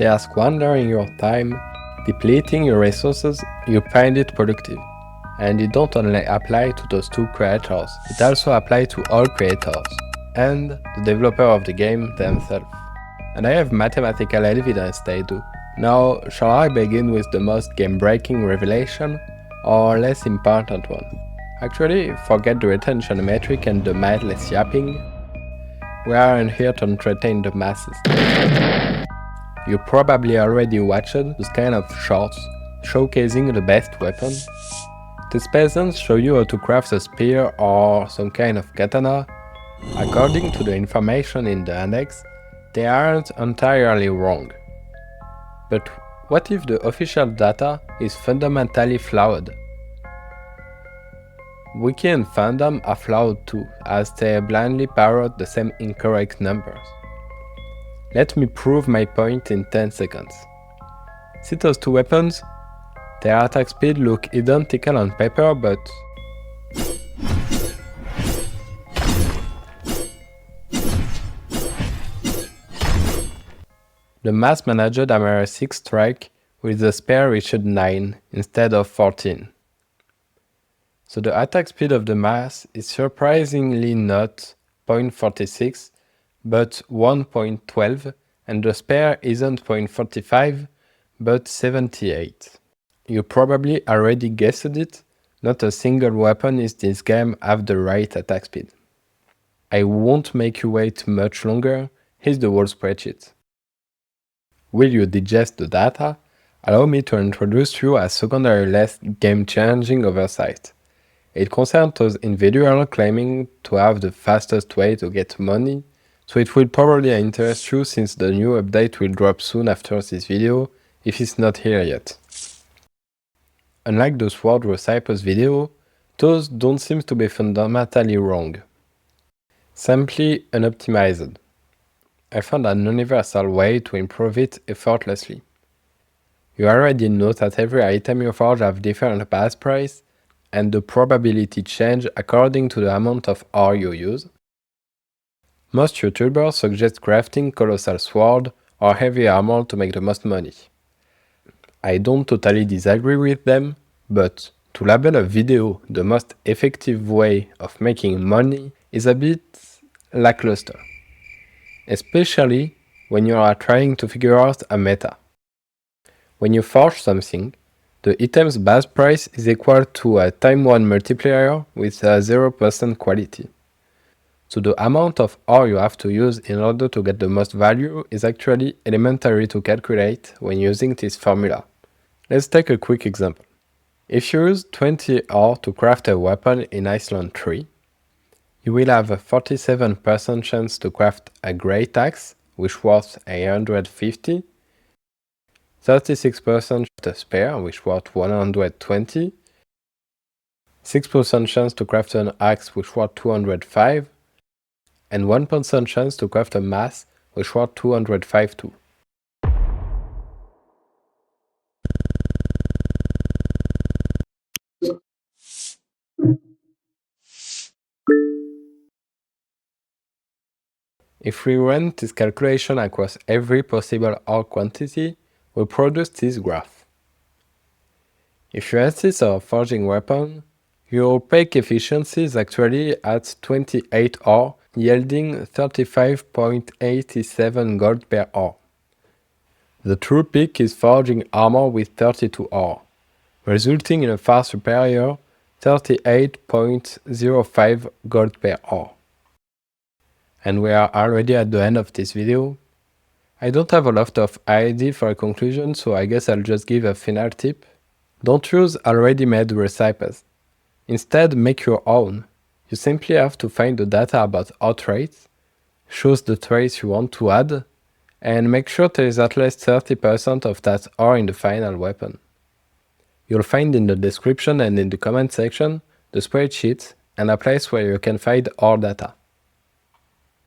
see as squandering your time, depleting your resources, you find it productive. And it don't only apply to those two creators, it also applies to all creators, and the developer of the game themselves. And I have mathematical evidence they do. Now, shall I begin with the most game-breaking revelation, or less important one? Actually, forget the retention metric and the mindless yapping. We aren't here to entertain the masses. You probably already watched those kind of shorts showcasing the best weapon. These peasants show you how to craft a spear or some kind of katana. According to the information in the annex, they aren't entirely wrong. But what if the official data is fundamentally flawed? Wiki and fandom are flawed too, as they blindly parrot the same incorrect numbers. Let me prove my point in 10 seconds. See those two weapons? Their attack speed look identical on paper, but the mass managed Hammer 6 strike with the spear reached 9 instead of 14. So the attack speed of the mass is surprisingly not 0.46 but 1.12, and the spear isn't 0.45 but 78. You probably already guessed it, not a single weapon in this game have the right attack speed. I won't make you wait much longer, here's the whole spreadsheet. Will you digest the data? Allow me to introduce you a secondary less game-changing oversight. It concerns those individuals claiming to have the fastest way to get money, so it will probably interest you since the new update will drop soon after this video, if it's not here yet. Unlike the Sword Recipes video, those don't seem to be fundamentally wrong. Simply unoptimized. I found an universal way to improve it effortlessly. You already know that every item you forge have different base price, and the probability change according to the amount of ore you use. Most YouTubers suggest crafting colossal sword or heavy armor to make the most money. I don't totally disagree with them, but to label a video the most effective way of making money is a bit lackluster, especially when you are trying to figure out a meta. When you forge something, the item's base price is equal to a time1 multiplier with a 0% quality. So the amount of ore you have to use in order to get the most value is actually elementary to calculate when using this formula. Let's take a quick example. If you use 20 ore to craft a weapon in Iceland 3, you will have a 47% chance to craft a great axe, which worth 150, 36% a spear, which worth 120, 6% chance to craft an axe, which worth 205, and 1% chance to craft a mass, which worth 205 too. If we run this calculation across every possible ore quantity, we produce this graph. If you insist on forging weapon, your opaque efficiency is actually at 28 ore, yielding 35.87 gold per ore. The true peak is forging armor with 32 ore, resulting in a far superior 38.05 gold per ore. And we are already at the end of this video. I don't have a lot of idea for a conclusion, so I guess I'll just give a final tip. Don't use already made recipes. Instead, make your own. You simply have to find the data about ore traits, choose the traits you want to add, and make sure there is at least 30% of that ore in the final weapon. You'll find in the description and in the comment section the spreadsheet and a place where you can find ore data.